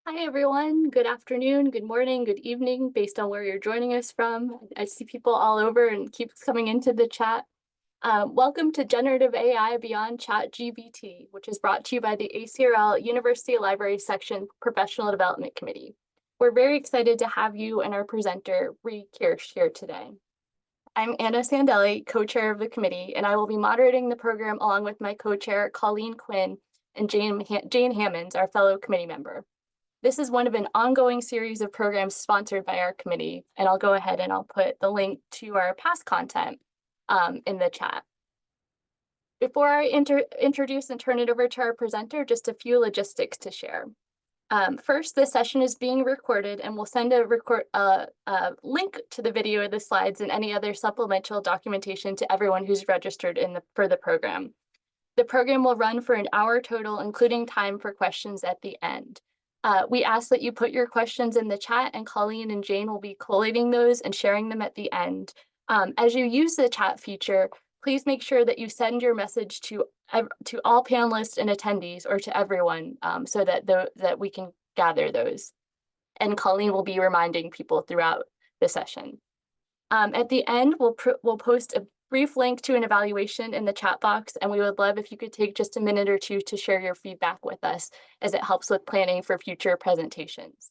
Hi, everyone. Good afternoon, good morning, good evening, based on where you're joining us from. I see people all over and keeps coming into the chat. Welcome to Generative AI Beyond ChatGPT, which is brought to you by the ACRL University Library Section Professional Development Committee. We're very excited to have you and our presenter, Breanne Kirsch, here today. I'm Anna Sandelli, co-chair of the committee, and I will be moderating the program along with my co-chair, Colleen Quinn, and Jane Hammonds, our fellow committee member. This is one of an ongoing series of programs sponsored by our committee, and I'll go ahead and I'll put the link to our past content in the chat. Before I introduce and turn it over to our presenter, just a few logistics to share. First, this session is being recorded, and we'll send a link to the video of the slides and any other supplemental documentation to everyone who's registered for the program. The program will run for an hour total, including time for questions at the end. We ask that you put your questions in the chat, and Colleen and Jane will be collating those and sharing them at the end. As you use the chat feature, please make sure that you send your message to all panelists and attendees, or to everyone, so that we can gather those. And Colleen will be reminding people throughout the session. At the end, we'll post a brief link to an evaluation in the chat box, and we would love if you could take just a minute or two to share your feedback with us, as it helps with planning for future presentations.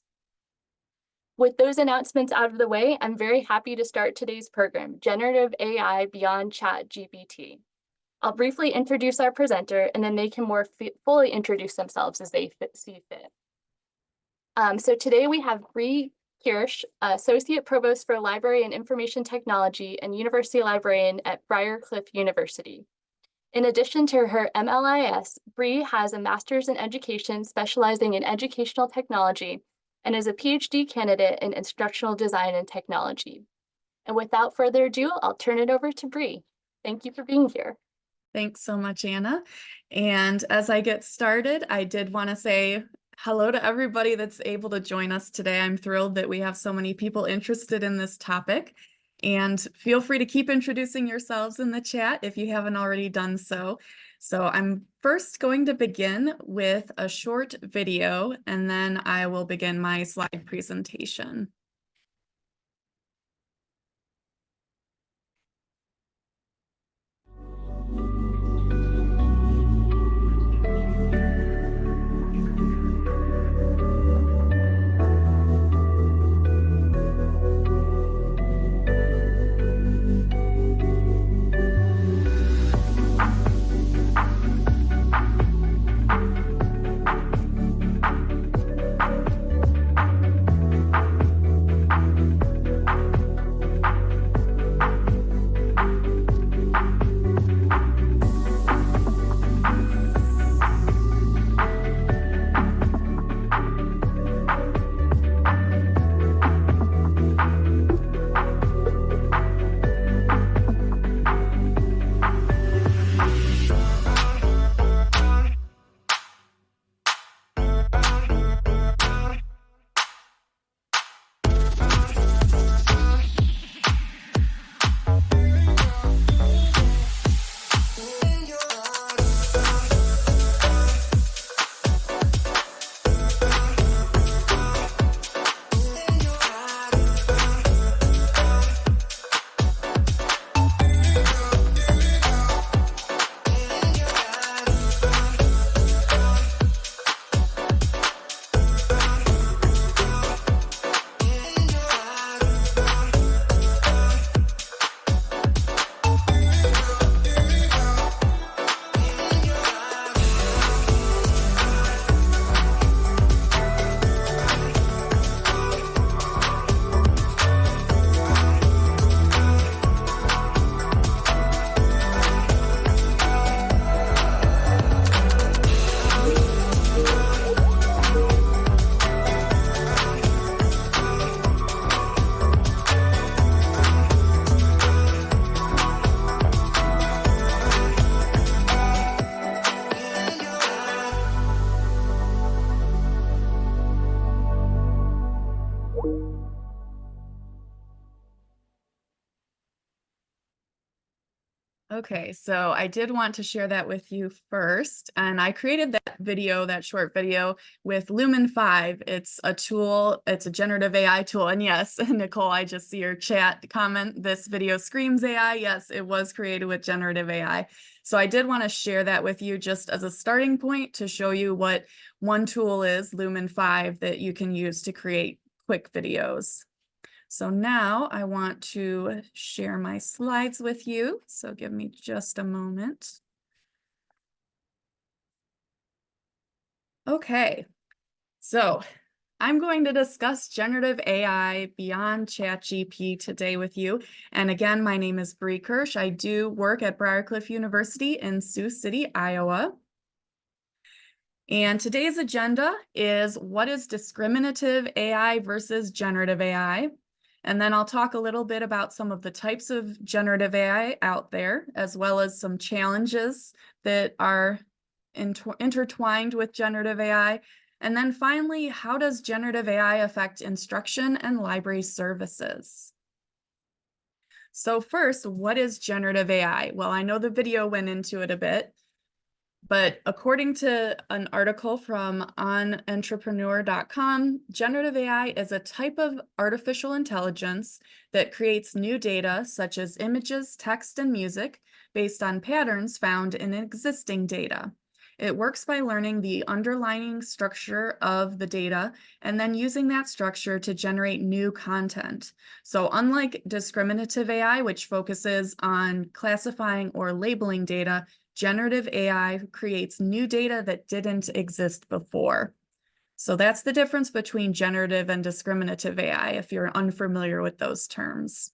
With those announcements out of the way, I'm very happy to start today's program, Generative AI Beyond ChatGPT. I'll briefly introduce our presenter, and then they can more fully introduce themselves as they see fit. So today we have Breanne Kirsch, Associate Provost for Library and Information Technology and University Librarian at Briarcliff University. In addition to her MLIS, Breanne has a Master's in Education specializing in educational technology and is a PhD candidate in instructional design and technology. And without further ado, I'll turn it over to Breanne. Thank you for being here. Thanks so much, Anna. And as I get started, I did want to say hello to everybody that's able to join us today. I'm thrilled that we have so many people interested in this topic. And feel free to keep introducing yourselves in the chat if you haven't already done so. So I'm first going to begin with a short video, and then I will begin my slide presentation. Okay, so I did want to share that with you first, and I created that video, that short video, with Lumen 5. It's a tool, it's a generative AI tool, and yes, Nicole, I just see your chat comment, this video screams AI. Yes, it was created with generative AI. So I did want to share that with you just as a starting point to show you what one tool is, Lumen 5, that you can use to create quick videos. So now I want to share my slides with you. So give me just a moment. Okay, so I'm going to discuss generative AI beyond ChatGPT today with you. And again, my name is Breanne Kirsch. I do work at Briarcliff University in Sioux City, Iowa. And today's agenda is what is discriminative AI versus generative AI? And then I'll talk a little bit about some of the types of generative AI out there, as well as some challenges that are intertwined with generative AI. And then finally, how does generative AI affect instruction and library services? So first, what is generative AI? Well, I know the video went into it a bit, but according to an article from onentrepreneur.com, generative AI is a type of artificial intelligence that creates new data such as images, text, and music based on patterns found in existing data. It works by learning the underlying structure of the data and then using that structure to generate new content. So unlike discriminative AI, which focuses on classifying or labeling data, generative AI creates new data that didn't exist before. So that's the difference between generative and discriminative AI, if you're unfamiliar with those terms.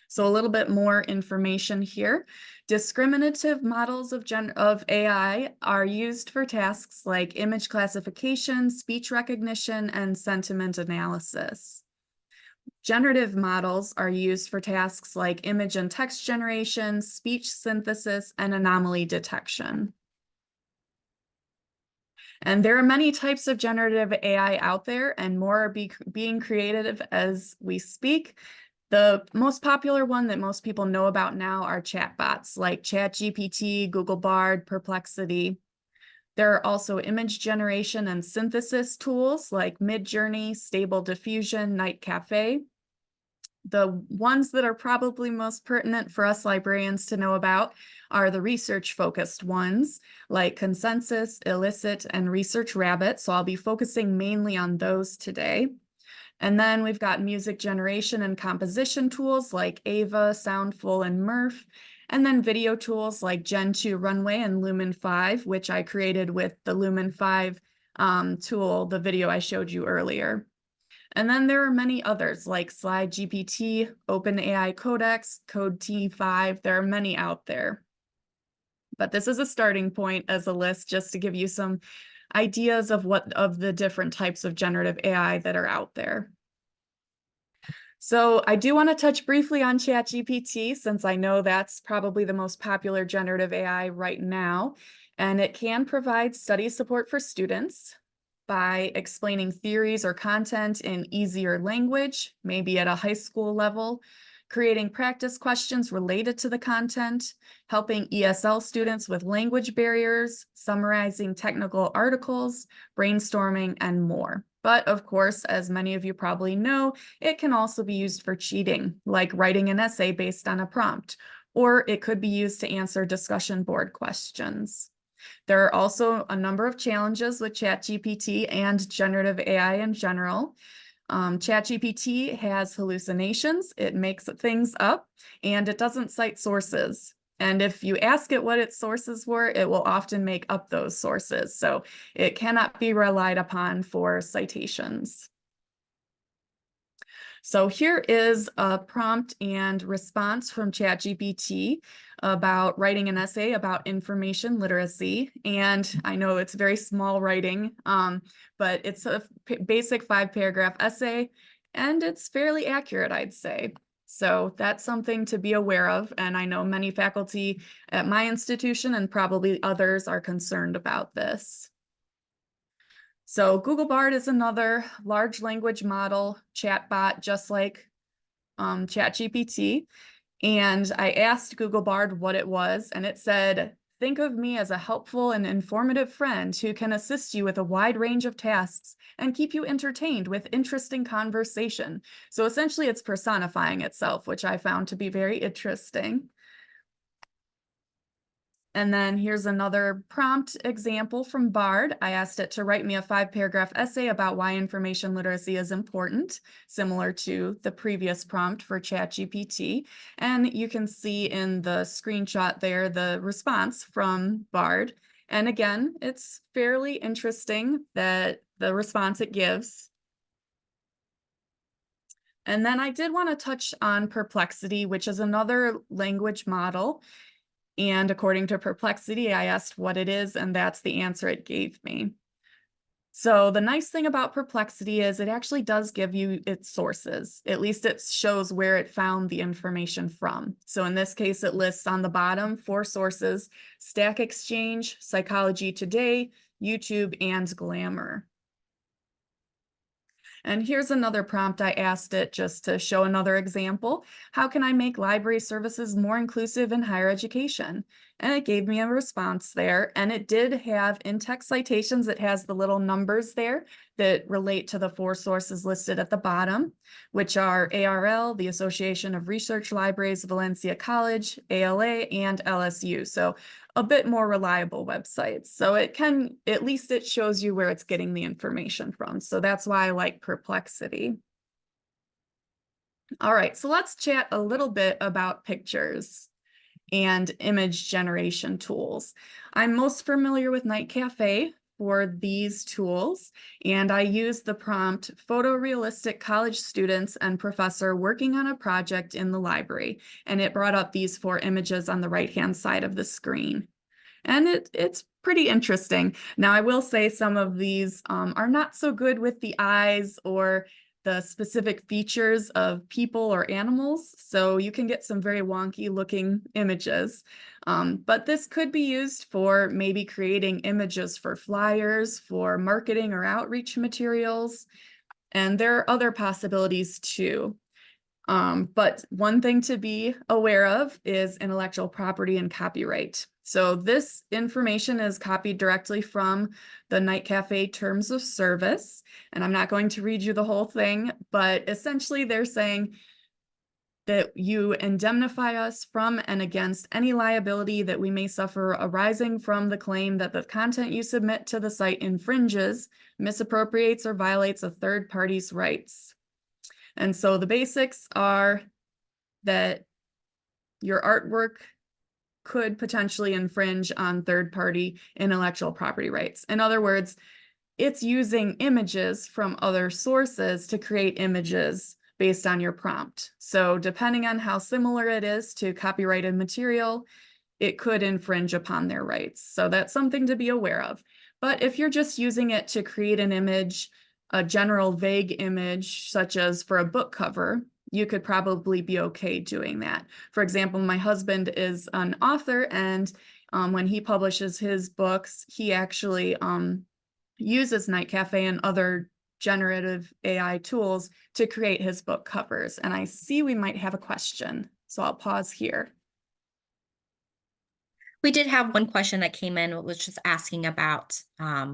So a little bit more information here. Discriminative models of AI are used for tasks like image classification, speech recognition, and sentiment analysis. Generative models are used for tasks like image and text generation, speech synthesis, and anomaly detection. And there are many types of generative AI out there, and more are being created as we speak. The most popular one that most people know about now are chatbots like ChatGPT, Google Bard, Perplexity. There are also image generation and synthesis tools like Midjourney, Stable Diffusion, Night Cafe. The ones that are probably most pertinent for us librarians to know about are the research-focused ones, like Consensus, Illicit, and Research Rabbit. So I'll be focusing mainly on those today. And then we've got music generation and composition tools like Ava, Soundful, and Murph. And then video tools like Gen 2 Runway and Lumen 5, which I created with the Lumen 5 tool, the video I showed you earlier. And then there are many others like Slide GPT, OpenAI Codex, Code T5. There are many out there. But this is a starting point as a list just to give you some ideas of what of the different types of generative AI that are out there. So I do want to touch briefly on ChatGPT since I know that's probably the most popular generative AI right now. And it can provide study support for students by explaining theories or content in easier language, maybe at a high school level, creating practice questions related to the content, helping ESL students with language barriers, summarizing technical articles, brainstorming, and more. But of course, as many of you probably know, it can also be used for cheating, like writing an essay based on a prompt, or it could be used to answer discussion board questions. There are also a number of challenges with ChatGPT and generative AI in general. ChatGPT has hallucinations, it makes things up, and it doesn't cite sources. And if you ask it what its sources were, it will often make up those sources. So it cannot be relied upon for citations. So here is a prompt and response from ChatGPT about writing an essay about information literacy. And I know it's very small writing, but it's a basic 5-paragraph essay, and it's fairly accurate, I'd say. So that's something to be aware of. And I know many faculty at my institution and probably others are concerned about this. So Google Bard is another large language model chatbot, just like ChatGPT. And I asked Google Bard what it was, and it said, think of me as a helpful and informative friend who can assist you with a wide range of tasks and keep you entertained with interesting conversation. So essentially, it's personifying itself, which I found to be very interesting. And then here's another prompt example from Bard. I asked it to write me a 5-paragraph essay about why information literacy is important, similar to the previous prompt for ChatGPT. And you can see in the screenshot there the response from Bard. And again, it's fairly interesting that the response it gives. And then I did want to touch on Perplexity, which is another language model. And according to Perplexity, I asked what it is, and that's the answer it gave me. So the nice thing about Perplexity is it actually does give you its sources. At least it shows where it found the information from. So in this case, it lists on the bottom 4 sources: Stack Exchange, Psychology Today, YouTube, and Glamour. And here's another prompt I asked it just to show another example. How can I make library services more inclusive in higher education? And it gave me a response there. And it did have in-text citations. It has the little numbers there that relate to the 4 sources listed at the bottom, which are ARL, the Association of Research Libraries, Valencia College, ALA, and LSU. So a bit more reliable websites. So it can, at least it shows you where it's getting the information from. So that's why I like Perplexity. All right, so let's chat a little bit about pictures and image generation tools. I'm most familiar with Night Cafe for these tools, and I use the prompt photorealistic college students and professor working on a project in the library, and it brought up these 4 images on the right-hand side of the screen. And it's pretty interesting. Now, I will say some of these are not so good with the eyes or the specific features of people or animals, so you can get some very wonky looking images. But this could be used for maybe creating images for flyers, for marketing or outreach materials, and there are other possibilities too. But one thing to be aware of is intellectual property and copyright. So this information is copied directly from the Night Cafe Terms of Service. And I'm not going to read you the whole thing, but essentially they're saying that you indemnify us from and against any liability that we may suffer arising from the claim that the content you submit to the site infringes, misappropriates, or violates a third party's rights. And so the basics are that your artwork could potentially infringe on third-party intellectual property rights. In other words, it's using images from other sources to create images based on your prompt. So depending on how similar it is to copyrighted material, it could infringe upon their rights. So that's something to be aware of. But if you're just using it to create an image, a general vague image, such as for a book cover, you could probably be okay doing that. For example, my husband is an author, and when he publishes his books, he actually uses Night Cafe and other generative AI tools to create his book covers. And I see we might have a question, so I'll pause here. We did have one question that came in, which was just asking about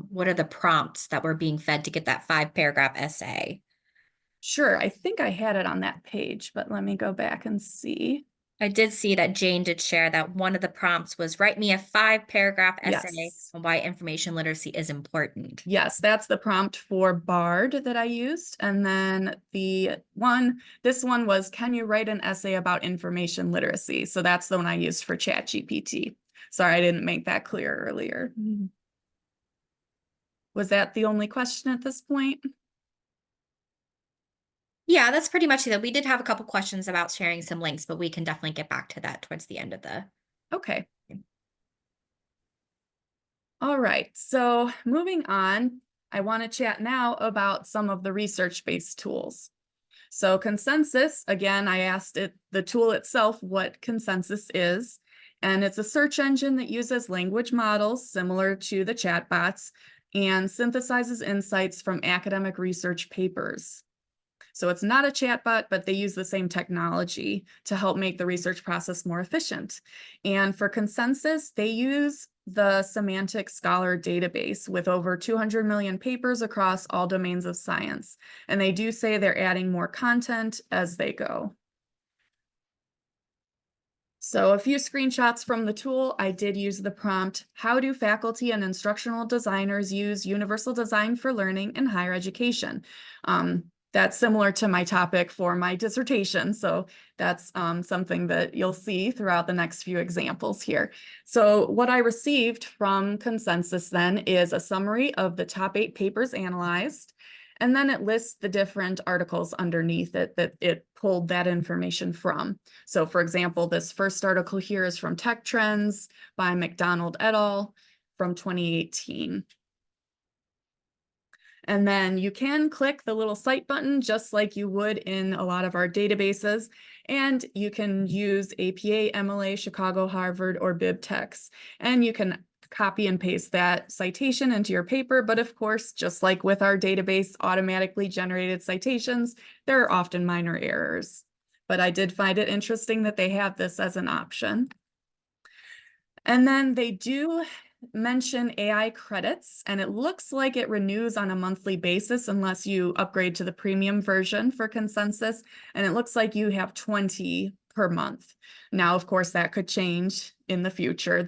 what are the prompts that were being fed to get that 5-paragraph essay? Sure, I think I had it on that page, but let me go back and see. I did see that Jane did share that one of the prompts was write me a 5-paragraph essay Yes. on why information literacy is important. Yes, that's the prompt for Bard that I used. And then this one was, can you write an essay about information literacy? So that's the one I used for ChatGPT. Sorry, I didn't make that clear earlier. Was that the only question at this point? Yeah, that's pretty much it. We did have a couple questions about sharing some links, but we can definitely get back to that towards the end of the. Okay. All right, so moving on, I want to chat now about some of the research-based tools. So Consensus, again, I asked it, the tool itself, what Consensus is, and it's a search engine that uses language models similar to the chatbots and synthesizes insights from academic research papers. So it's not a chatbot, but they use the same technology to help make the research process more efficient. And for consensus, they use the Semantic Scholar database with over 200 million papers across all domains of science. And they do say they're adding more content as they go. So a few screenshots from the tool. I did use the prompt, how do faculty and instructional designers use universal design for learning in higher education? That's similar to my topic for my dissertation. So that's something that you'll see throughout the next few examples here. So what I received from Consensus then is a summary of the top 8 papers analyzed. And then it lists the different articles underneath it that it pulled that information from. So for example, this first article here is from Tech Trends by McDonald et al. From 2018. And then you can click the little cite button just like you would in a lot of our databases. And you can use APA, MLA, Chicago, Harvard, or BibTeX. And you can copy and paste that citation into your paper. But of course, just like with our database automatically generated citations, there are often minor errors. But I did find it interesting that they have this as an option. And then they do mention AI credits, and it looks like it renews on a monthly basis unless you upgrade to the premium version for Consensus, and it looks like you have 20 per month. Now, of course, that could change in the future.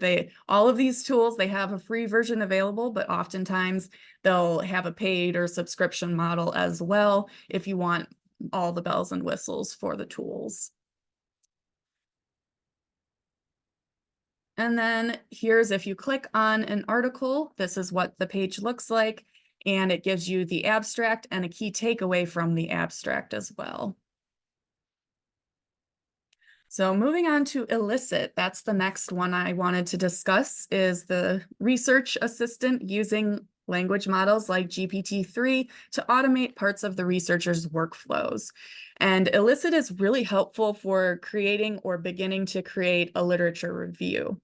All of these tools, they have a free version available, but oftentimes they'll have a paid or subscription model as well if you want all the bells and whistles for the tools. And then here's, if you click on an article, this is what the page looks like, and it gives you the abstract and a key takeaway from the abstract as well. So moving on to Elicit, that's the next one I wanted to discuss, is the research assistant using language models like GPT-3 to automate parts of the researcher's workflows. And Elicit is really helpful for creating or beginning to create a literature review.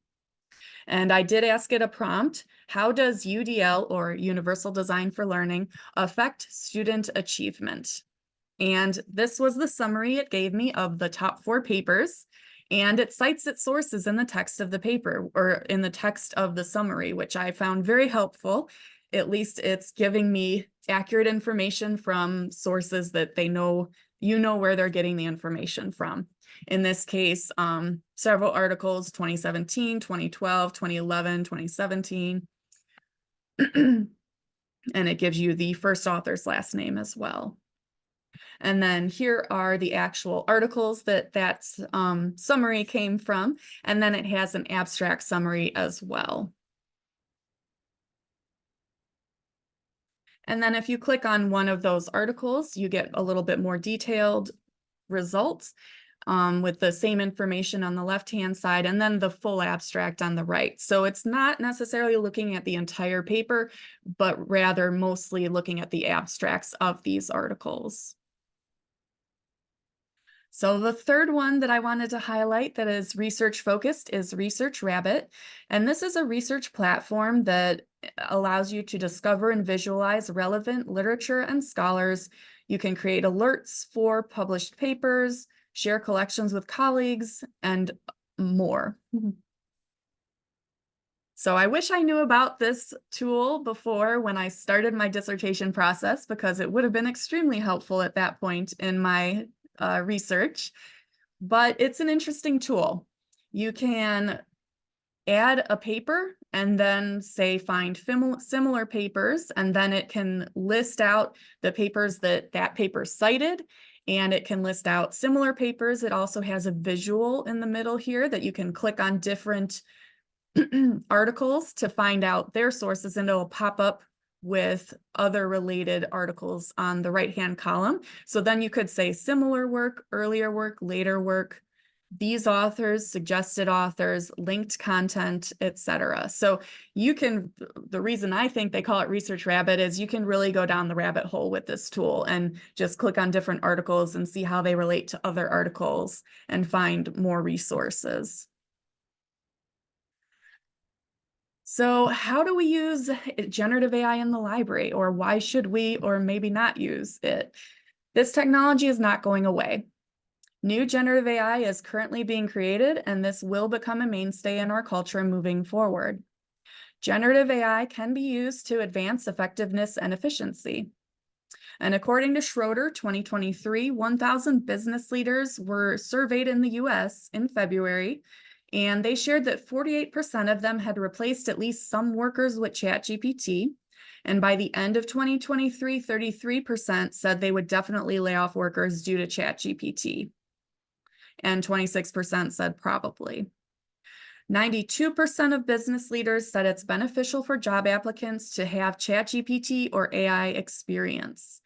And I did ask it a prompt, how does UDL, or Universal Design for Learning, affect student achievement? And this was the summary it gave me of the top 4 papers. And it cites its sources in the text of the paper, or in the text of the summary, which I found very helpful. At least it's giving me accurate information from sources that they know, where they're getting the information from. In this case, several articles, 2017, 2012, 2011, 2017. And it gives you the first author's last name as well. And then here are the actual articles that summary came from. And then it has an abstract summary as well. And then if you click on one of those articles, you get a little bit more detailed results with the same information on the left-hand side, and then the full abstract on the right. So it's not necessarily looking at the entire paper, but rather mostly looking at the abstracts of these articles. So the third one that I wanted to highlight that is research focused is Research Rabbit. And this is a research platform that allows you to discover and visualize relevant literature and scholars. You can create alerts for published papers, share collections with colleagues, and more. So I wish I knew about this tool before when I started my dissertation process, because it would have been extremely helpful at that point in my research, but it's an interesting tool. You can add a paper and then say find similar papers, and then it can list out the papers that paper cited, and it can list out similar papers. It also has a visual in the middle here that you can click on different articles to find out their sources, and it'll pop up with other related articles on the right-hand column. So then you could say similar work, earlier work, later work, these authors, suggested authors, linked content, etc. So you can, the reason I think they call it Research Rabbit is you can really go down the rabbit hole with this tool and just click on different articles and see how they relate to other articles and find more resources. So how do we use generative AI in the library, or why should we or maybe not use it? This technology is not going away. New generative AI is currently being created, and this will become a mainstay in our culture moving forward. Generative AI can be used to advance effectiveness and efficiency. And according to Schroeder 2023, 1,000 business leaders were surveyed in the US in February, and they shared that 48% of them had replaced at least some workers with ChatGPT. And by the end of 2023, 33% said they would definitely lay off workers due to ChatGPT. And 26% said probably. 92% of business leaders said it's beneficial for job applicants to have ChatGPT or AI experience.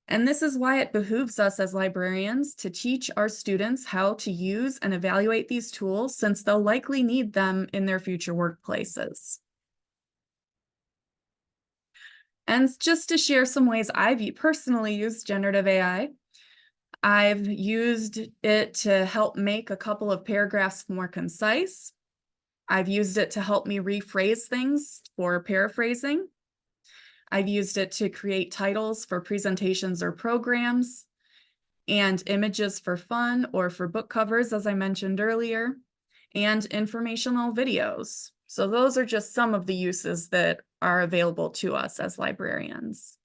And this is why it behooves us as librarians to teach our students how to use and evaluate these tools, since they'll likely need them in their future workplaces. And just to share some ways I've personally used generative AI, I've used it to help make a couple of paragraphs more concise. I've used it to help me rephrase things for paraphrasing. I've used it to create titles for presentations or programs, and images for fun or for book covers, as I mentioned earlier, and informational videos. So those are just some of the uses that are available to us as librarians.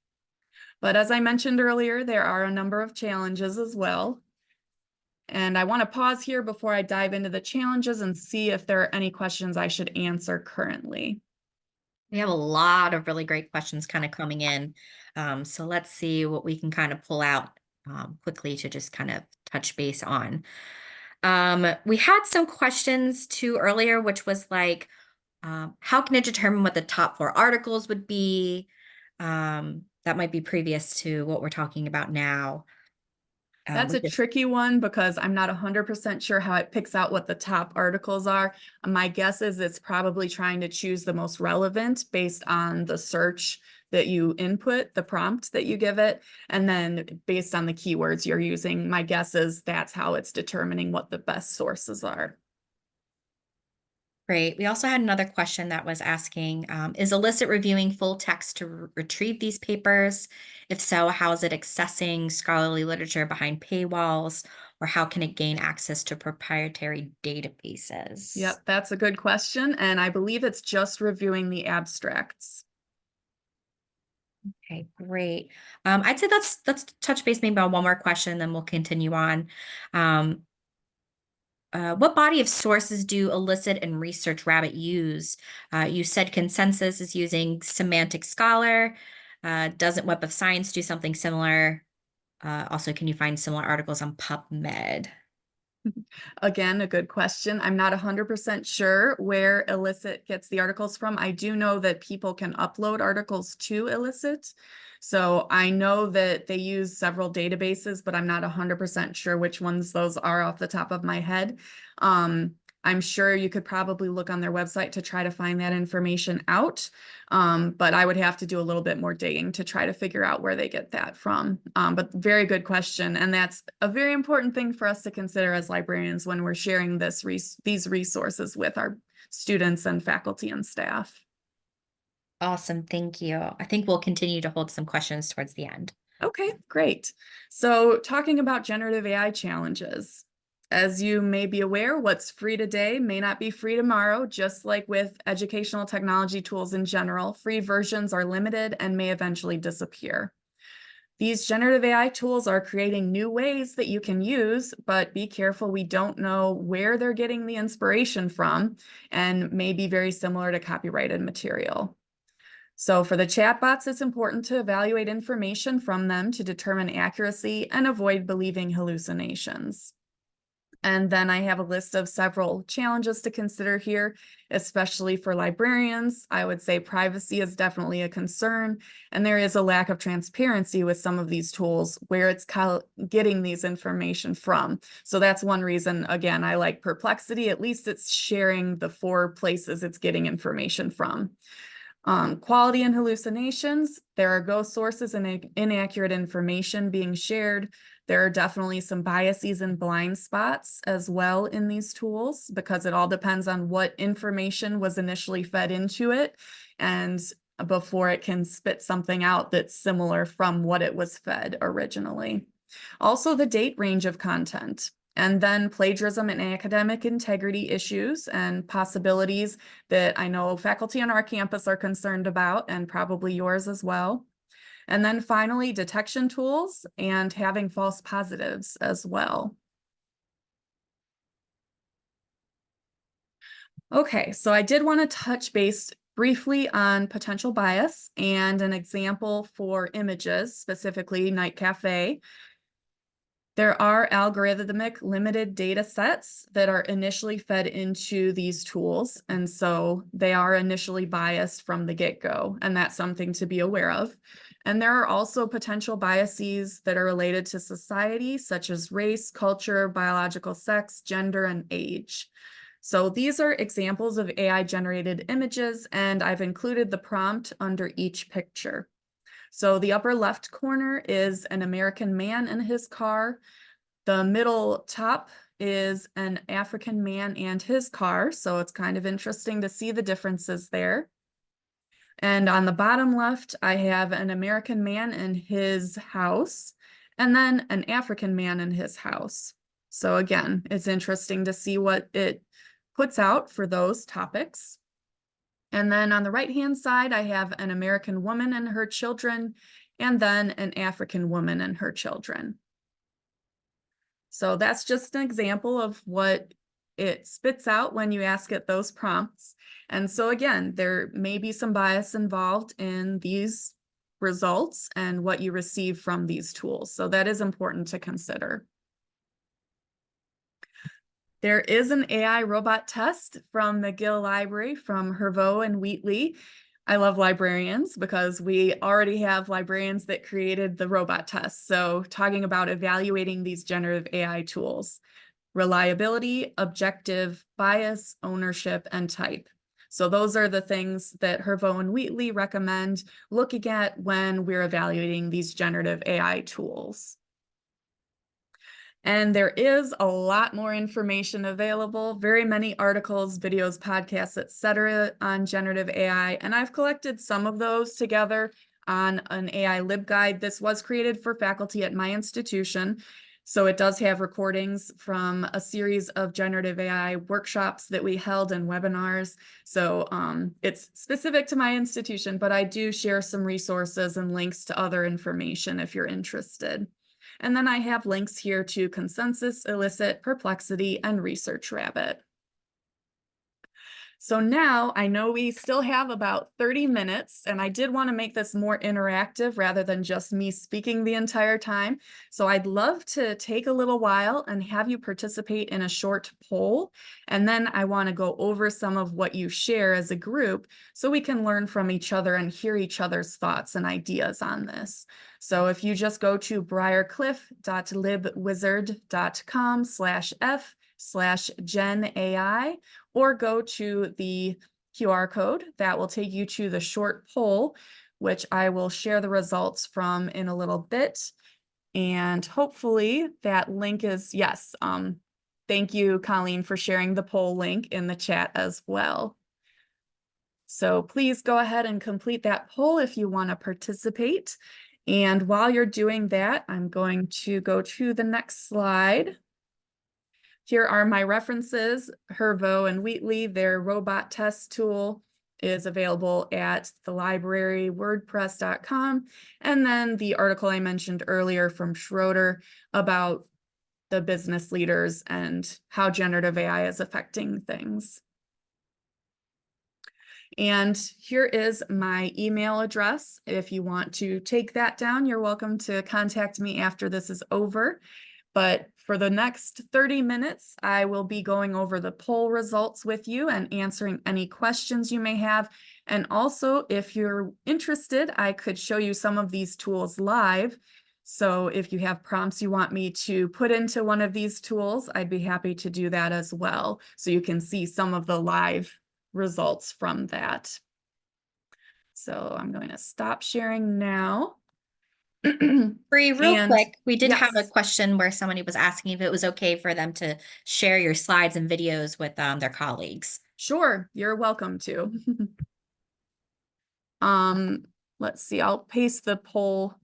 But as I mentioned earlier, there are a number of challenges as well. And I want to pause here before I dive into the challenges and see if there are any questions I should answer currently. We have a lot of really great questions kind of coming in. So let's see what we can kind of pull out quickly to just kind of touch base on. We had some questions too earlier, which was like, how can it determine what the top 4 articles would be? That might be previous to what we're talking about now. That's a tricky one because I'm not 100% sure how it picks out what the top articles are. My guess is it's probably trying to choose the most relevant based on the search that you input, the prompt that you give it, and then based on the keywords you're using. My guess is that's how it's determining what the best sources are. Great. We also had another question that was asking, is Elicit reviewing full text to retrieve these papers? If so, how is it accessing scholarly literature behind paywalls, or how can it gain access to proprietary databases? Yep, that's a good question, and I believe it's just reviewing the abstracts. Okay, great. I'd say let's touch base maybe on one more question, then we'll continue on. What body of sources do Elicit and Research Rabbit use? You said Consensus is using Semantic Scholar. Doesn't Web of Science do something similar? Also, can you find similar articles on PubMed? Again, a good question. I'm not 100% sure where Elicit gets the articles from. I do know that people can upload articles to Elicit. So I know that they use several databases, but I'm not 100% sure which ones those are off the top of my head. I'm sure you could probably look on their website to try to find that information out. But I would have to do a little bit more digging to try to figure out where they get that from. But very good question. And that's a very important thing for us to consider as librarians when we're sharing these resources with our students and faculty and staff. Awesome, thank you. I think we'll continue to hold some questions towards the end. Okay, great. So talking about generative AI challenges. As you may be aware, what's free today may not be free tomorrow. Just like with educational technology tools in general, free versions are limited and may eventually disappear. These generative AI tools are creating new ways that you can use, but be careful, we don't know where they're getting the inspiration from and may be very similar to copyrighted material. So for the chatbots, it's important to evaluate information from them to determine accuracy and avoid believing hallucinations. And then I have a list of several challenges to consider here, especially for librarians. I would say privacy is definitely a concern, and there is a lack of transparency with some of these tools where it's getting these information from. So that's one reason, again, I like Perplexity. At least it's sharing the 4 places it's getting information from. Quality and hallucinations. There are ghost sources and inaccurate information being shared. There are definitely some biases and blind spots as well in these tools because it all depends on what information was initially fed into it. And before it can spit something out that's similar from what it was fed originally. Also, the date range of content, and then plagiarism and academic integrity issues and possibilities that I know faculty on our campus are concerned about, and probably yours as well. And then finally, detection tools and having false positives as well. Okay, so I did want to touch base briefly on potential bias and an example for images, specifically Night Cafe. There are algorithmic limited data sets that are initially fed into these tools, and so they are initially biased from the get-go, and that's something to be aware of. And there are also potential biases that are related to society, such as race, culture, biological sex, gender, and age. So these are examples of AI-generated images, and I've included the prompt under each picture. So the upper left corner is an American man in his car. The middle top is an African man and his car. So it's kind of interesting to see the differences there. And on the bottom left, I have an American man in his house, and then an African man in his house. So again, it's interesting to see what it puts out for those topics. And then on the right-hand side, I have an American woman and her children, and then an African woman and her children. So that's just an example of what it spits out when you ask it those prompts. And so again, there may be some bias involved in these results and what you receive from these tools. So that is important to consider. There is an AI robot test from McGill Library from Herveau and Wheatley. I love librarians because we already have librarians that created the robot test. So talking about evaluating these generative AI tools: reliability, objective, bias, ownership, and type. So those are the things that Herveau and Wheatley recommend looking at when we're evaluating these generative AI tools. And there is a lot more information available, very many articles, videos, podcasts, etc., on generative AI. And I've collected some of those together on an AI LibGuide. This was created for faculty at my institution. So it does have recordings from a series of generative AI workshops that we held and webinars. So it's specific to my institution, but I do share some resources and links to other information if you're interested. And then I have links here to Consensus, Elicit, Perplexity, and Research Rabbit. So now I know we still have about 30 minutes, and I did want to make this more interactive rather than just me speaking the entire time. So I'd love to take a little while and have you participate in a short poll. And then I want to go over some of what you share as a group so we can learn from each other and hear each other's thoughts and ideas on this. So if you just go to briarcliff.libwizard.com/F/GenAI, or go to the QR code that will take you to the short poll, which I will share the results from in a little bit. And hopefully that link is, yes. Thank you, Colleen, for sharing the poll link in the chat as well. So please go ahead and complete that poll if you want to participate. And while you're doing that, I'm going to go to the next slide. Here are my references. Herveau and Wheatley, their robot test tool is available at the library, wordpress.com. And then the article I mentioned earlier from Schroeder about the business leaders and how generative AI is affecting things. And here is my email address. If you want to take that down, you're welcome to contact me after this is over. But for the next 30 minutes, I will be going over the poll results with you and answering any questions you may have. And also, if you're interested, I could show you some of these tools live. So if you have prompts you want me to put into one of these tools, I'd be happy to do that as well. So you can see some of the live results from that. So I'm going to stop sharing now. Bree, real quick, we did have a yes. question where somebody was asking if it was okay for them to share your slides and videos with their colleagues. Sure, you're welcome to. Let's see, I'll paste the poll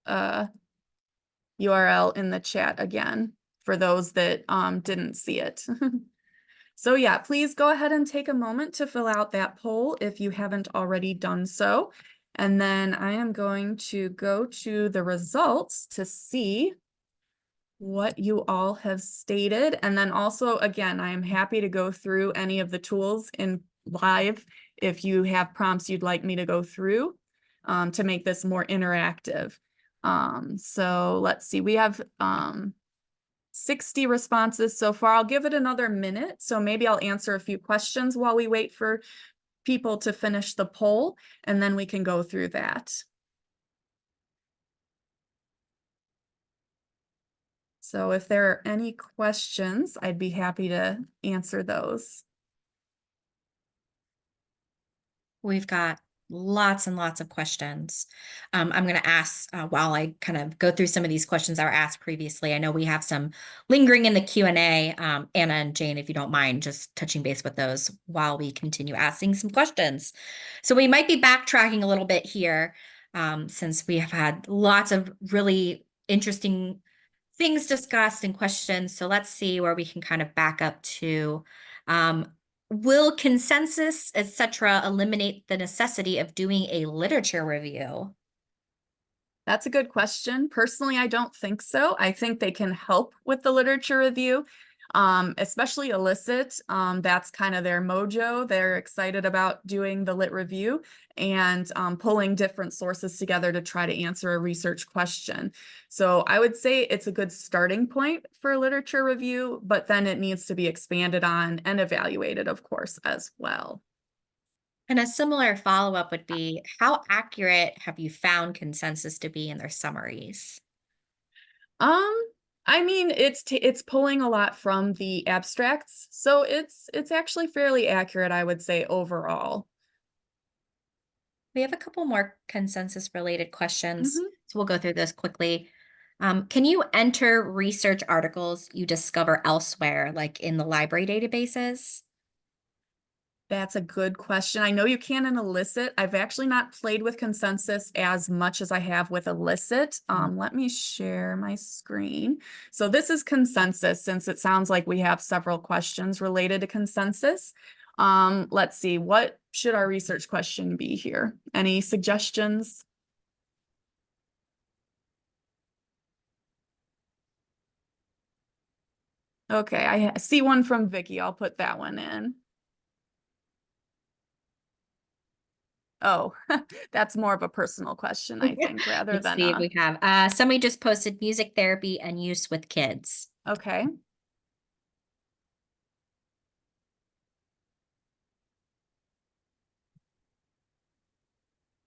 URL in the chat again for those that didn't see it. So yeah, please go ahead and take a moment to fill out that poll if you haven't already done so. And then I am going to go to the results to see what you all have stated. And then also, again, I am happy to go through any of the tools in live if you have prompts you'd like me to go through to make this more interactive. So let's see, we have 60 responses so far. I'll give it another minute. So maybe I'll answer a few questions while we wait for people to finish the poll, and then we can go through that. So if there are any questions, I'd be happy to answer those. We've got lots and lots of questions. I'm going to ask while I kind of go through some of these questions that were asked previously. I know we have some lingering in the Q&A. Anna and Jane, if you don't mind, just touching base with those while we continue asking some questions. So we might be backtracking a little bit here since we have had lots of really interesting things discussed and questions. So let's see where we can kind of back up to will consensus, etc., eliminate the necessity of doing a literature review? That's a good question. Personally, I don't think so. I think they can help with the literature review, especially illicit. That's kind of their mojo. They're excited about doing the lit review and pulling different sources together to try to answer a research question. So I would say it's a good starting point for literature review, but then it needs to be expanded on and evaluated, of course, as well. And a similar follow-up would be, how accurate have you found consensus to be in their summaries? I mean, it's pulling a lot from the abstracts, so it's actually fairly accurate, I would say, overall. We have a couple more consensus-related questions, Mhm. so we'll go through those quickly. Can you enter research articles you discover elsewhere, like in the library databases? That's a good question. I know you can in illicit. I've actually not played with consensus as much as I have with illicit. Let me share my screen. So this is consensus, since it sounds like we have several questions related to consensus. Let's see, what should our research question be here? Any suggestions? Okay, I see one from Vicky. I'll put that one in. Oh, that's more of a personal question, I think, rather Let's than see if we have. Somebody just posted music therapy and use with kids. okay.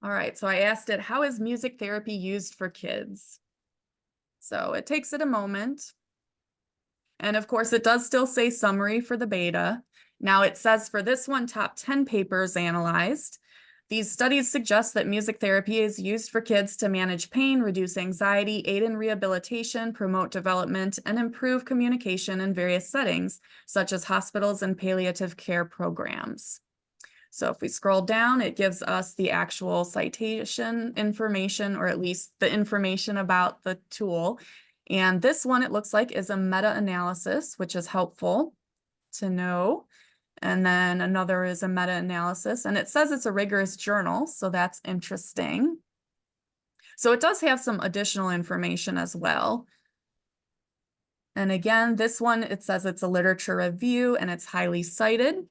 All right, so I asked it, how is music therapy used for kids? So it takes it a moment. And of course, it does still say summary for the beta. Now it says for this one, top 10 papers analyzed. These studies suggest that music therapy is used for kids to manage pain, reduce anxiety, aid in rehabilitation, promote development, and improve communication in various settings, such as hospitals and palliative care programs. So if we scroll down, it gives us the actual citation information, or at least the information about the tool. And this one, it looks like, is a meta-analysis, which is helpful to know. And then another is a meta-analysis, and it says it's a rigorous journal, so that's interesting. So it does have some additional information as well. And again, this one, it says it's a literature review and it's highly cited.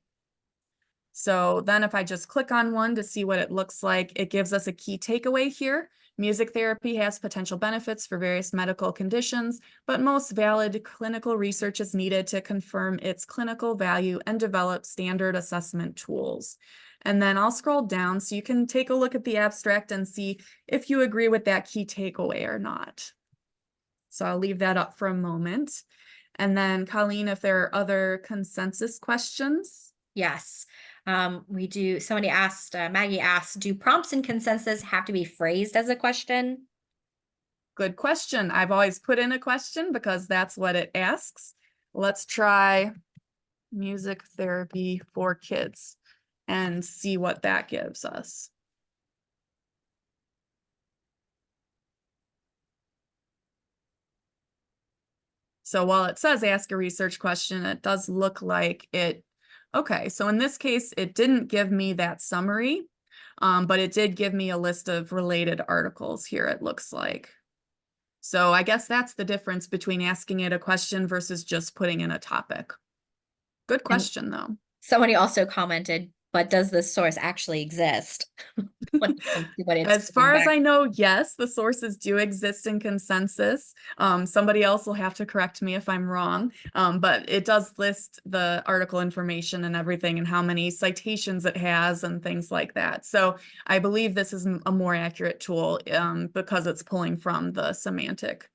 So then if I just click on one to see what it looks like, it gives us a key takeaway here. Music therapy has potential benefits for various medical conditions, but most valid clinical research is needed to confirm its clinical value and develop standard assessment tools. And then I'll scroll down so you can take a look at the abstract and see if you agree with that key takeaway or not. So I'll leave that up for a moment. And then Colleen, if there are other consensus questions. Yes. We do. Somebody asked, Maggie asked, do prompts and consensus have to be phrased as a question? Good question. I've always put in a question because that's what it asks. Let's try music therapy for kids and see what that gives us. So while it says ask a research question, it does look like it, okay, so in this case, it didn't give me that summary, but it did give me a list of related articles here, it looks like. So I guess that's the difference between asking it a question versus just putting in a topic. Good And question, though. somebody also commented, but does this source actually exist? When it comes to what it's As putting far as back. I know, yes, the sources do exist in consensus. Somebody else will have to correct me if I'm wrong, but it does list the article information and everything and how many citations it has and things like that. So I believe this is a more accurate tool because it's pulling from the semantic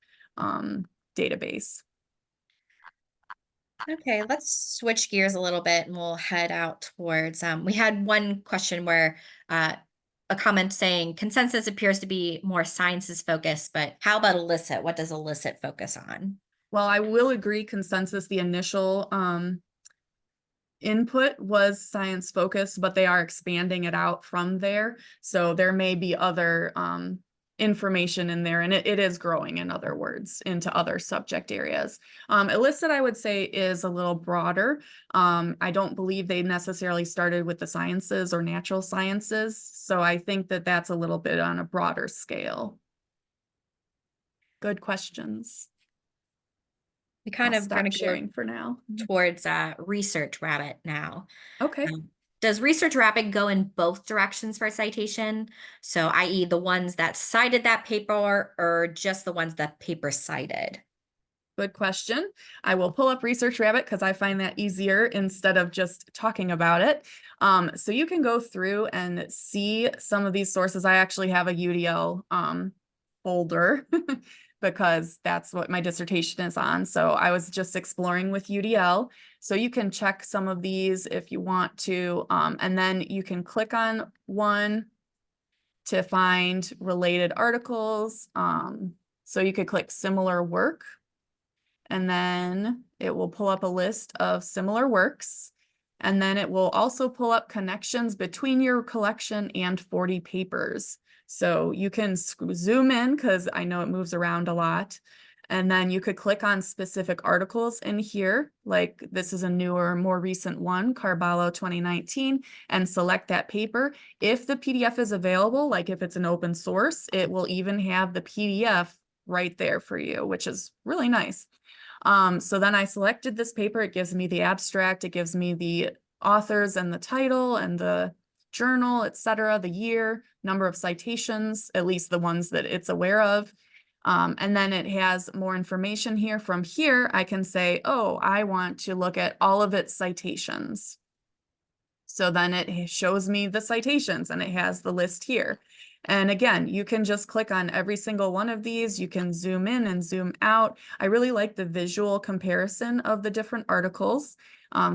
database. Okay, let's switch gears a little bit and we'll head out towards, we had one question where a comment saying consensus appears to be more sciences focused, but how about elicit? What does elicit focus on? Well, I will agree consensus, the initial input was science focused, but they are expanding it out from there. So there may be other information in there, and it is growing, in other words, into other subject areas. Illicit, I would say, is a little broader. I don't believe they necessarily started with the sciences or natural sciences. So I think that that's a little bit on a broader scale. Good questions. We kind I'll of going stop to go sharing for now. towards Research Rabbit now. Okay. Does Research Rabbit go in both directions for citation? So, i.e., the ones that cited that paper or just the ones that paper cited? Good question. I will pull up Research Rabbit because I find that easier instead of just talking about it. So you can go through and see some of these sources. I actually have a UDL folder because that's what my dissertation is on. So I was just exploring with UDL. So you can check some of these if you want to, and then you can click on one to find related articles. So you could click similar work, and then it will pull up a list of similar works. And then it will also pull up connections between your collection and 40 papers. So you can zoom in because I know it moves around a lot. And then you could click on specific articles in here, like this is a newer, more recent one, Carballo 2019, and select that paper. If the PDF is available, like if it's an open source, it will even have the PDF right there for you, which is really nice. So then I selected this paper. It gives me the abstract. It gives me the authors and the title and the journal, etc., the year, number of citations, at least the ones that it's aware of. And then it has more information here. From here, I can say, oh, I want to look at all of its citations. So then it shows me the citations and it has the list here. And again, you can just click on every single one of these. You can zoom in and zoom out. I really like the visual comparison of the different articles.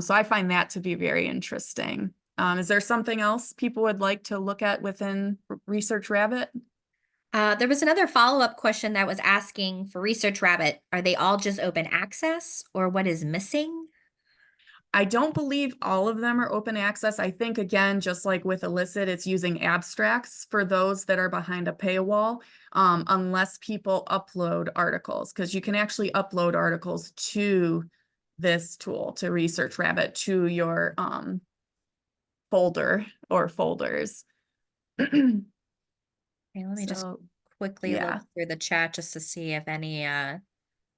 So I find that to be very interesting. Is there something else people would like to look at within Research Rabbit? There was another follow-up question that was asking for Research Rabbit, are they all just open access or what is missing? I don't believe all of them are open access. I think, again, just like with Illicit, it's using abstracts for those that are behind a paywall, unless people upload articles, because you can actually upload articles to this tool, to Research Rabbit, to your folder or folders. Okay, let me just So, quickly look yeah. through the chat just to see if any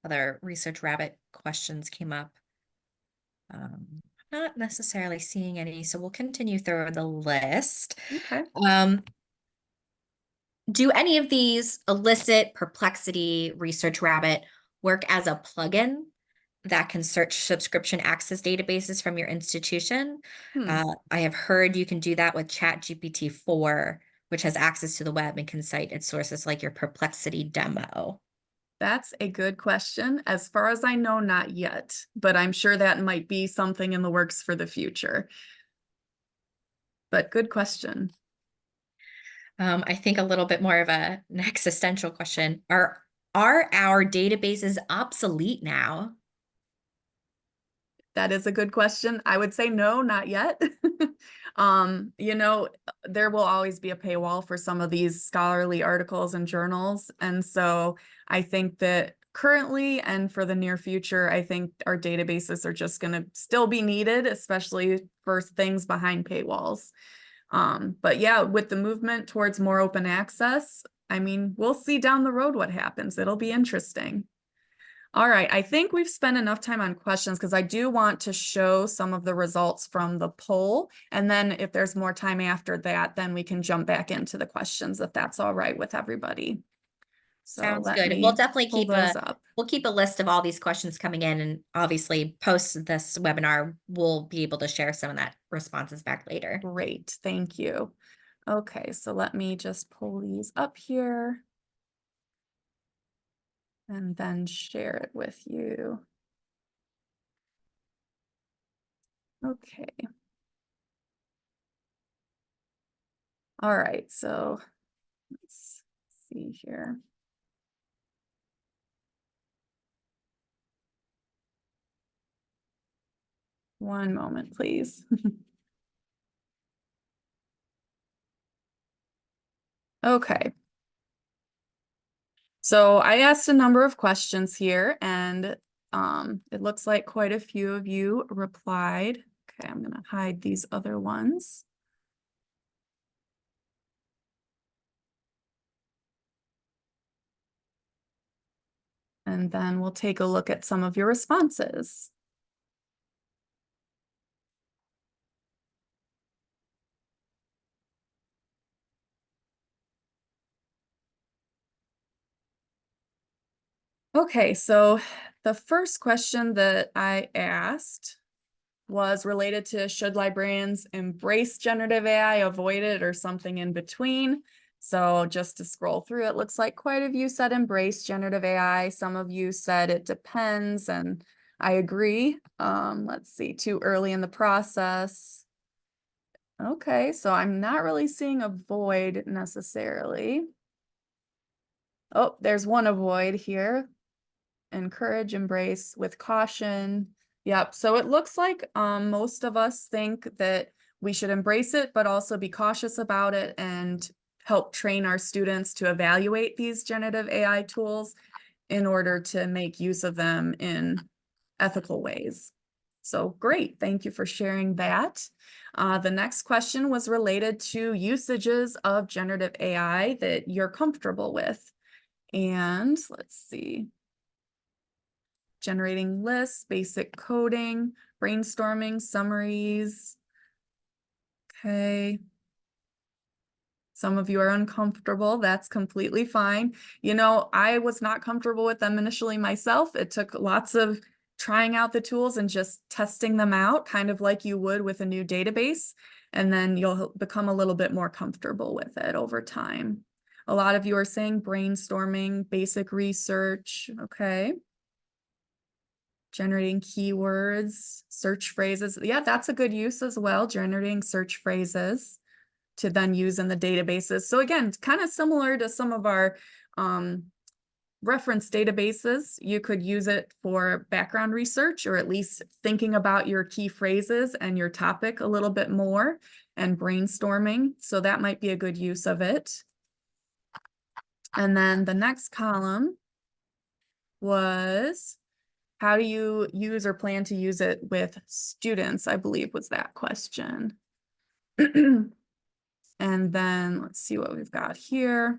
other Research Rabbit questions came up. Not necessarily seeing any, so we'll continue through the list. Okay. Do any of these Elicit, Perplexity, Research Rabbit work as a plugin that can search subscription access databases from your institution? I have heard you can do that with ChatGPT 4, which has access to the web and can cite its sources like your Perplexity demo. That's a good question. As far as I know, not yet, but I'm sure that might be something in the works for the future. But good question. I think a little bit more of an existential question. Are our databases obsolete now? That is a good question. I would say no, not yet. You know, there will always be a paywall for some of these scholarly articles and journals. And so I think that currently and for the near future, I think our databases are just going to still be needed, especially for things behind paywalls. But yeah, with the movement towards more open access, I mean, we'll see down the road what happens. It'll be interesting. All right, I think we've spent enough time on questions because I do want to show some of the results from the poll. And then if there's more time after that, then we can jump back into the questions if that's all right with everybody. So Sounds let good. me We'll definitely pull keep those up. we'll keep a list of all these questions coming in, and obviously post this webinar, we'll be able to share some of that responses back later. Great, thank you. Okay, so let me just pull these up here and then share it with you. Okay. All right, so let's see here. One moment, please. Okay. So I asked a number of questions here, and it looks like quite a few of you replied. Okay, I'm gonna hide these other ones. And then we'll take a look at some of your responses. Okay, so the first question that I asked was related to, should librarians embrace generative AI, avoid it, or something in between? So just to scroll through, it looks like quite a few said embrace generative AI. Some of you said it depends, and I agree. Let's see, too early in the process. Okay, so I'm not really seeing avoid necessarily. Oh, there's one avoid here. Encourage, embrace with caution. Yep. So it looks like most of us think that we should embrace it, but also be cautious about it and help train our students to evaluate these generative AI tools in order to make use of them in ethical ways. So great. Thank you for sharing that. The next question was related to usages of generative AI that you're comfortable with. And let's see. Generating lists, basic coding, brainstorming, summaries. Okay. Some of you are uncomfortable. That's completely fine. You know, I was not comfortable with them initially myself. It took lots of trying out the tools and just testing them out, kind of like you would with a new database. And then you'll become a little bit more comfortable with it over time. A lot of you are saying brainstorming, basic research. Okay. Generating keywords, search phrases. Yeah, that's a good use as well, generating search phrases to then use in the databases. So again, kind of similar to some of our reference databases. You could use it for background research, or at least thinking about your key phrases and your topic a little bit more and brainstorming. So that might be a good use of it. And then the next column was, how do you use or plan to use it with students, I believe was that question. And then let's see what we've got here.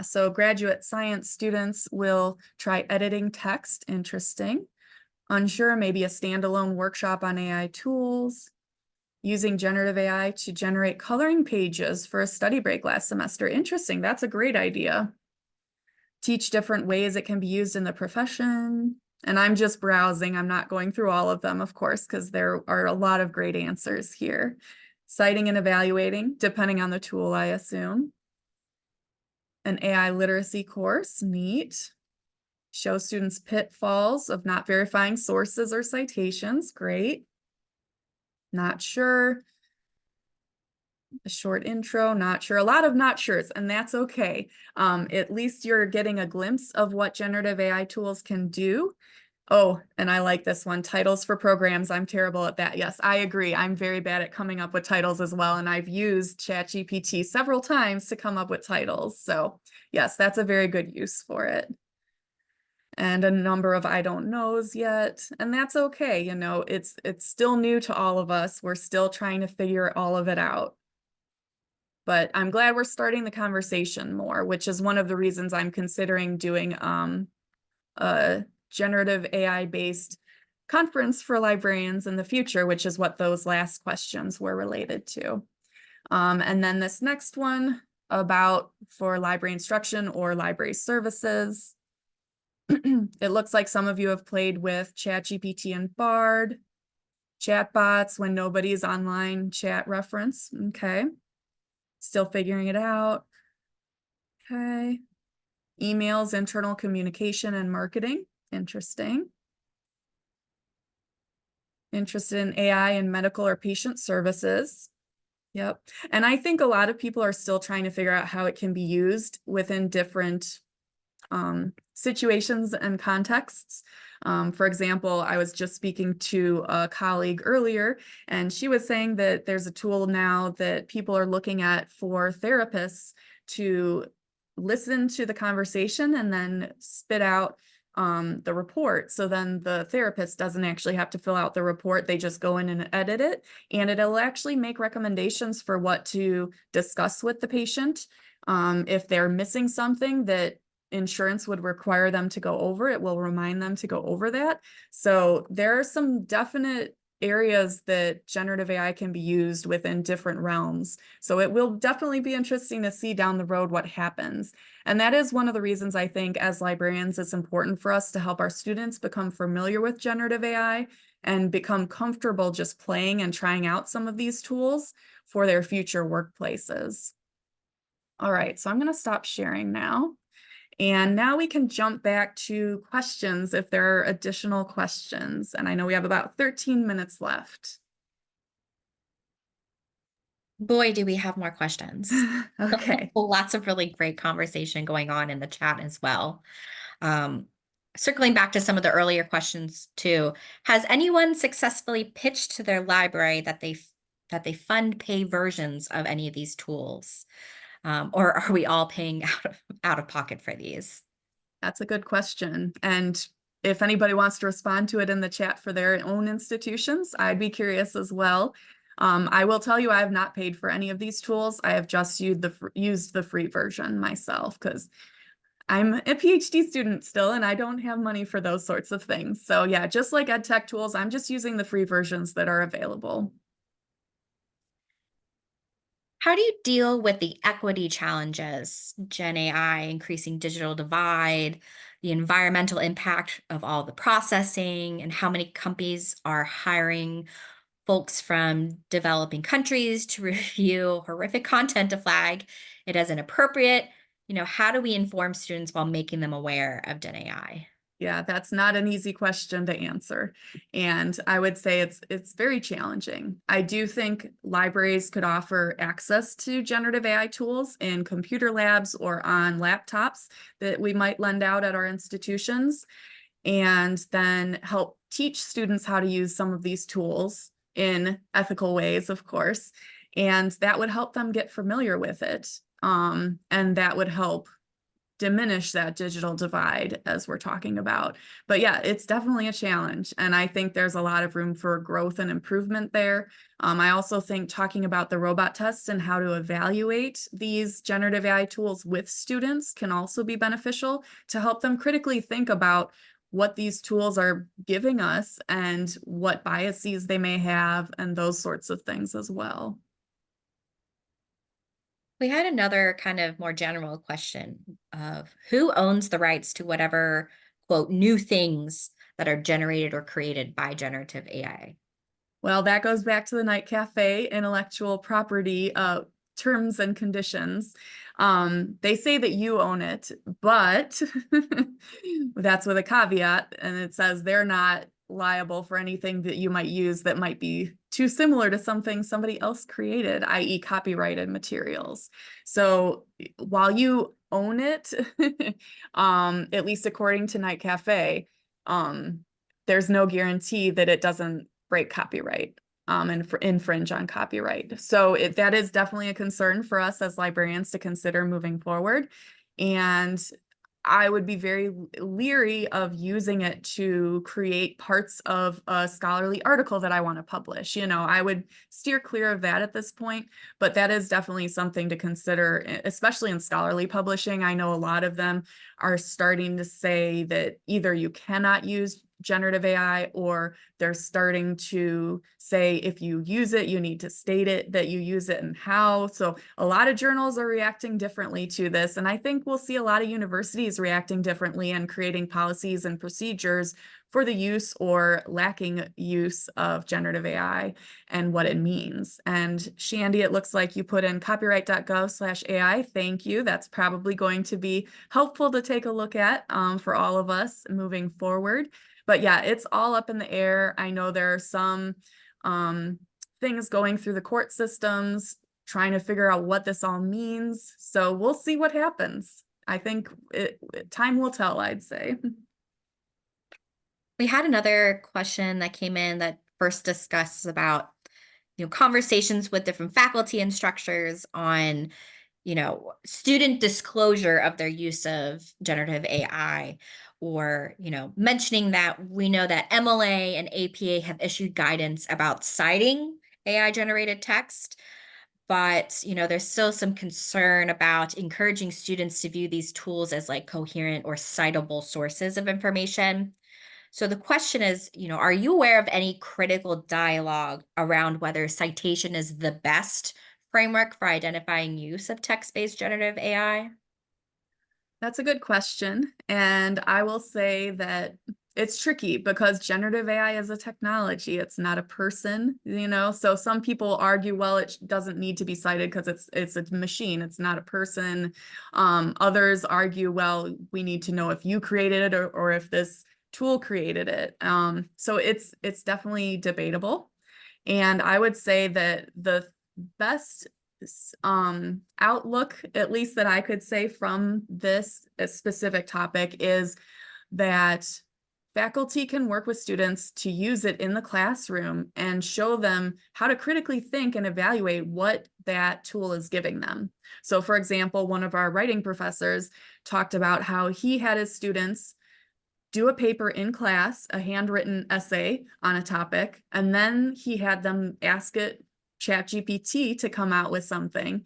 So graduate science students will try editing text. Interesting. Unsure, maybe a standalone workshop on AI tools. Using generative AI to generate coloring pages for a study break last semester. Interesting, that's a great idea. Teach different ways it can be used in the profession. And I'm just browsing. I'm not going through all of them, of course, because there are a lot of great answers here. Citing and evaluating, depending on the tool, I assume. An AI literacy course, neat. Show students pitfalls of not verifying sources or citations, great. Not sure. A short intro, not sure, a lot of not sures, and that's okay. At least you're getting a glimpse of what generative AI tools can do. Oh, and I like this one. Titles for programs. I'm terrible at that. Yes, I agree. I'm very bad at coming up with titles as well. And I've used ChatGPT several times to come up with titles. So yes, that's a very good use for it. And a number of I don't knows yet. And that's okay. You know, it's still new to all of us. We're still trying to figure all of it out. But I'm glad we're starting the conversation more, which is one of the reasons I'm considering doing a generative AI-based conference for librarians in the future, which is what those last questions were related to. And then this next one about for library instruction or library services. It looks like some of you have played with ChatGPT and Bard, chatbots when nobody's online, chat reference. Okay. Still figuring it out. Okay. Emails, internal communication, and marketing. Interesting. Interested in AI in medical or patient services. Yep. And I think a lot of people are still trying to figure out how it can be used within different situations and contexts. For example, I was just speaking to a colleague earlier, and she was saying that there's a tool now that people are looking at for therapists to listen to the conversation and then spit out the report. So then the therapist doesn't actually have to fill out the report. They just go in and edit it, and it'll actually make recommendations for what to discuss with the patient. If they're missing something that insurance would require them to go over, it will remind them to go over that. So there are some definite areas that generative AI can be used within different realms. So it will definitely be interesting to see down the road what happens. And that is one of the reasons I think as librarians, it's important for us to help our students become familiar with generative AI and become comfortable just playing and trying out some of these tools for their future workplaces. All right, so I'm going to stop sharing now. And now we can jump back to questions if there are additional questions. And I know we have about 13 minutes left. Boy, do we have more questions. Okay. Lots of really great conversation going on in the chat as well. Circling back to some of the earlier questions too, has anyone successfully pitched to their library that they fund pay versions of any of these tools? Or are we all paying out of pocket for these? That's a good question. And if anybody wants to respond to it in the chat for their own institutions, I'd be curious as well. I will tell you, I have not paid for any of these tools. I have just used the free version myself because I'm a PhD student still, and I don't have money for those sorts of things. So yeah, just like EdTech tools, I'm just using the free versions that are available. How do you deal with the equity challenges, Gen AI, increasing digital divide, the environmental impact of all the processing, and how many companies are hiring folks from developing countries to review horrific content to flag it as inappropriate? How do we inform students while making them aware of Gen AI? Yeah, that's not an easy question to answer. And I would say it's very challenging. I do think libraries could offer access to generative AI tools in computer labs or on laptops that we might lend out at our institutions, and then help teach students how to use some of these tools in ethical ways, of course. And that would help them get familiar with it. And that would help diminish that digital divide as we're talking about. But yeah, it's definitely a challenge. And I think there's a lot of room for growth and improvement there. I also think talking about the robot tests and how to evaluate these generative AI tools with students can also be beneficial to help them critically think about what these tools are giving us and what biases they may have and those sorts of things as well. We had another kind of more general question of who owns the rights to whatever, quote, new things that are generated or created by generative AI? Well, that goes back to the Night Cafe intellectual property terms and conditions. They say that you own it, but that's with a caveat, and it says they're not liable for anything that you might use that might be too similar to something somebody else created, i.e. copyrighted materials. So while you own it, at least according to Night Cafe, there's no guarantee that it doesn't break copyright and infringe on copyright. So that is definitely a concern for us as librarians to consider moving forward. And I would be very leery of using it to create parts of a scholarly article that I want to publish. I would steer clear of that at this point, but that is definitely something to consider, especially in scholarly publishing. I know a lot of them are starting to say that either you cannot use generative AI, or they're starting to say if you use it, you need to state it that you use it and how. So a lot of journals are reacting differently to this. And I think we'll see a lot of universities reacting differently and creating policies and procedures for the use or lacking use of generative AI and what it means. And Shandy, it looks like you put in copyright.gov/AI. Thank you. That's probably going to be helpful to take a look at for all of us moving forward. But yeah, it's all up in the air. I know there are some things going through the court systems, trying to figure out what this all means. So we'll see what happens. I think time will tell, I'd say. We had another question that came in that first discussed about, conversations with different faculty and structures on, student disclosure of their use of generative AI, or, mentioning that we know that MLA and APA have issued guidance about citing AI generated text. But, there's still some concern about encouraging students to view these tools as like coherent or citable sources of information. So the question is, are you aware of any critical dialogue around whether citation is the best framework for identifying use of text-based generative AI? That's a good question. And I will say that it's tricky because generative AI is a technology. It's not a person, So some people argue, well, it doesn't need to be cited because it's a machine. It's not a person. Others argue, well, we need to know if you created it or if this tool created it. So it's definitely debatable. And I would say that the best outlook, at least that I could say from this specific topic, is that faculty can work with students to use it in the classroom and show them how to critically think and evaluate what that tool is giving them. So for example, one of our writing professors talked about how he had his students do a paper in class, a handwritten essay on a topic, and then he had them ask it ChatGPT to come out with something.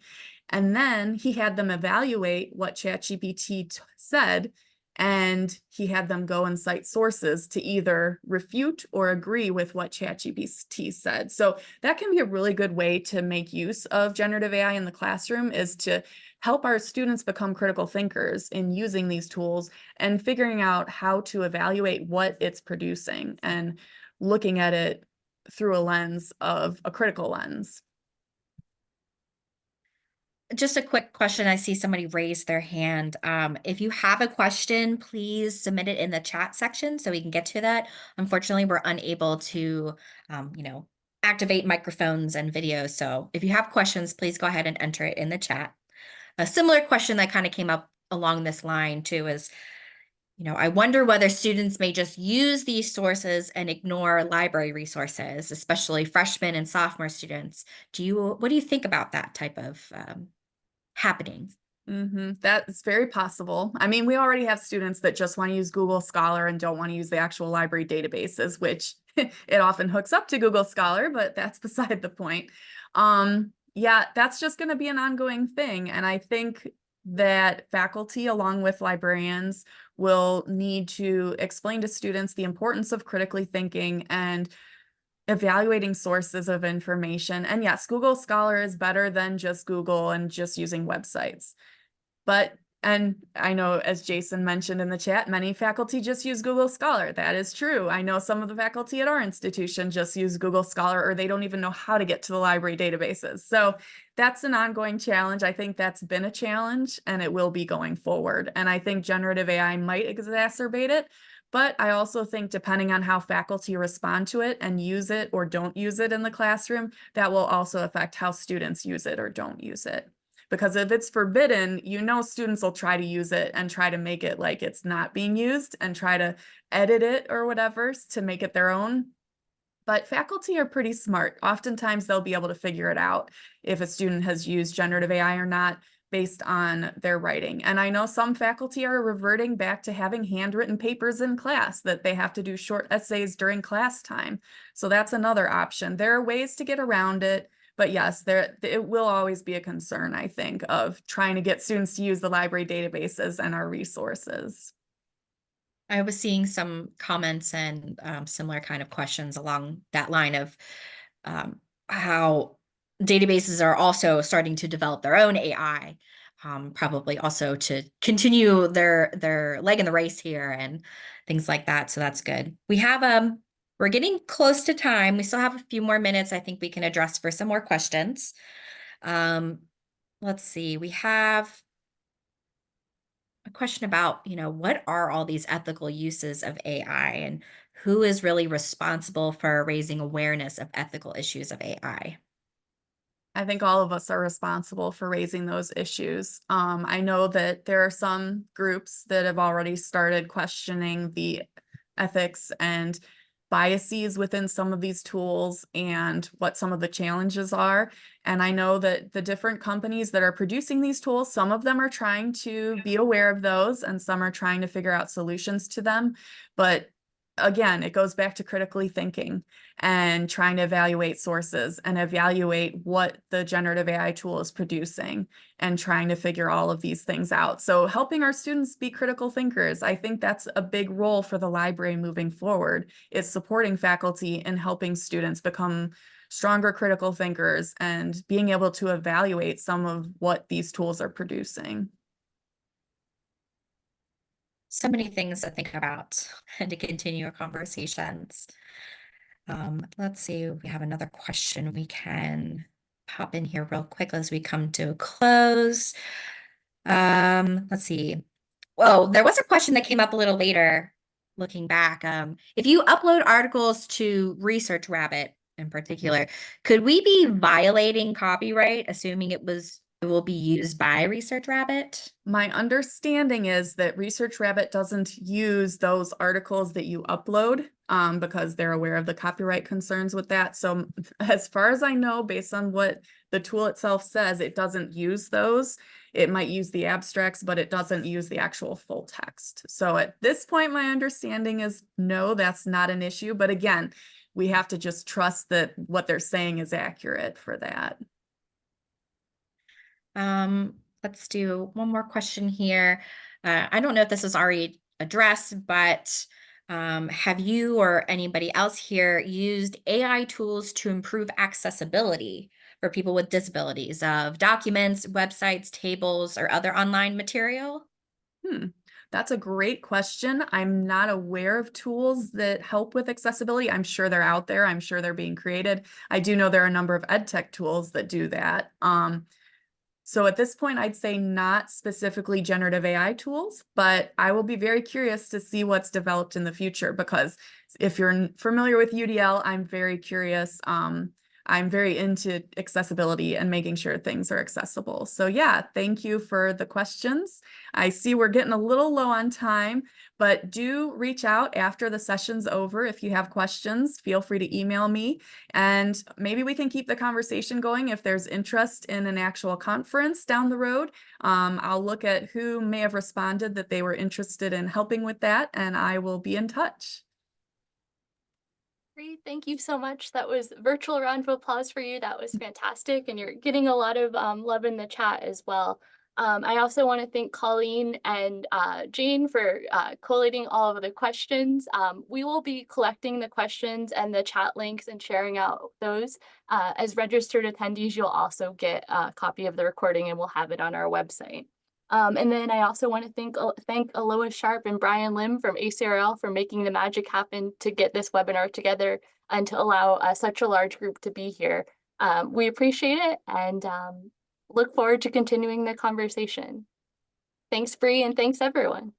And then he had them evaluate what ChatGPT said, and he had them go and cite sources to either refute or agree with what ChatGPT said. So that can be a really good way to make use of generative AI in the classroom, is to help our students become critical thinkers in using these tools and figuring out how to evaluate what it's producing and looking at it through a lens of a critical lens. Just a quick question. I see somebody raise their hand. If you have a question, please submit it in the chat section so we can get to that. Unfortunately, we're unable to, activate microphones and videos. So if you have questions, please go ahead and enter it in the chat. A similar question that kind of came up along this line too is, I wonder whether students may just use these sources and ignore library resources, especially freshmen and sophomore students. What do you think about that type of happening? That's very possible. I mean, we already have students that just want to use Google Scholar and don't want to use the actual library databases, which it often hooks up to Google Scholar, but that's beside the point. Yeah, that's just going to be an ongoing thing. And I think that faculty, along with librarians, will need to explain to students the importance of critically thinking and evaluating sources of information. And yes, Google Scholar is better than just Google and just using websites. And I know, as Jason mentioned in the chat, many faculty just use Google Scholar. That is true. I know some of the faculty at our institution just use Google Scholar, or they don't even know how to get to the library databases. So that's an ongoing challenge. I think that's been a challenge, and it will be going forward. And I think generative AI might exacerbate it. But I also think depending on how faculty respond to it and use it or don't use it in the classroom, that will also affect how students use it or don't use it. because if it's forbidden, students will try to use it and try to make it like it's not being used and try to edit it or whatever to make it their own. But faculty are pretty smart. Oftentimes they'll be able to figure it out if a student has used generative AI or not based on their writing. And I know some faculty are reverting back to having handwritten papers in class, that they have to do short essays during class time. So that's another option. There are ways to get around it, but yes, it will always be a concern, I think, of trying to get students to use the library databases and our resources. I was seeing some comments and similar kind of questions along that line of how databases are also starting to develop their own AI, probably also to continue their leg in the race here and things like that. So that's good. We're getting close to time. We still have a few more minutes. I think we can address for some more questions. Let's see. We have a question about, what are all these ethical uses of AI and who is really responsible for raising awareness of ethical issues of AI? I think all of us are responsible for raising those issues. I know that there are some groups that have already started questioning the ethics and biases within some of these tools and what some of the challenges are. And I know that the different companies that are producing these tools, some of them are trying to be aware of those and some are trying to figure out solutions to them. But again, it goes back to critically thinking and trying to evaluate sources and evaluate what the generative AI tool is producing and trying to figure all of these things out. So helping our students be critical thinkers, I think that's a big role for the library moving forward, is supporting faculty and helping students become stronger critical thinkers and being able to evaluate some of what these tools are producing. So many things to think about and to continue our conversations. Let's see, we have another question we can pop in here real quick as we come to a close. Let's see. Well, there was a question that came up a little later, looking back. If you upload articles to Research Rabbit in particular, could we be violating copyright, assuming it will be used by Research Rabbit? My understanding is that Research Rabbit doesn't use those articles that you upload because they're aware of the copyright concerns with that. So as far as I know, based on what the tool itself says, it doesn't use those. It might use the abstracts, but it doesn't use the actual full text. So at this point, my understanding is no, that's not an issue. But again, we have to just trust that what they're saying is accurate for that. Let's do one more question here. I don't know if this is already addressed, but have you or anybody else here used AI tools to improve accessibility for people with disabilities of documents, websites, tables, or other online material? That's a great question. I'm not aware of tools that help with accessibility. I'm sure they're out there. I'm sure they're being created. I do know there are a number of ed tech tools that do that. So at this point, I'd say not specifically generative AI tools, but I will be very curious to see what's developed in the future, because if you're familiar with UDL, I'm very curious. I'm very into accessibility and making sure things are accessible. So yeah, thank you for the questions. I see we're getting a little low on time, but do reach out after the session's over. If you have questions, feel free to email me, and maybe we can keep the conversation going if there's interest in an actual conference down the road. I'll look at who may have responded that they were interested in helping with that, and I will be in touch. Great, thank you so much. That was a virtual round of applause for you. That was fantastic, and you're getting a lot of love in the chat as well. I also want to thank Colleen and Jane for collating all of the questions. We will be collecting the questions and the chat links and sharing out those. As registered attendees, you'll also get a copy of the recording, and we'll have it on our website. And then I also want to thank Alois Sharp and Brian Lim from ACRL for making the magic happen to get this webinar together and to allow such a large group to be here. We appreciate it and look forward to continuing the conversation. Thanks, Bree, and thanks, everyone.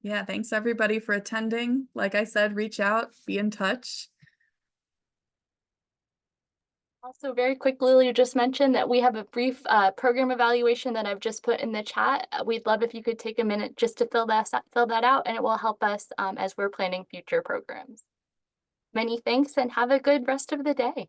Yeah, thanks everybody for attending. Like I said, reach out, be in touch. Also, very quickly, Lily just mentioned that we have a brief program evaluation that I've just put in the chat. We'd love if you could take a minute just to fill that out, and it will help us as we're planning future programs. Many thanks and have a good rest of the day.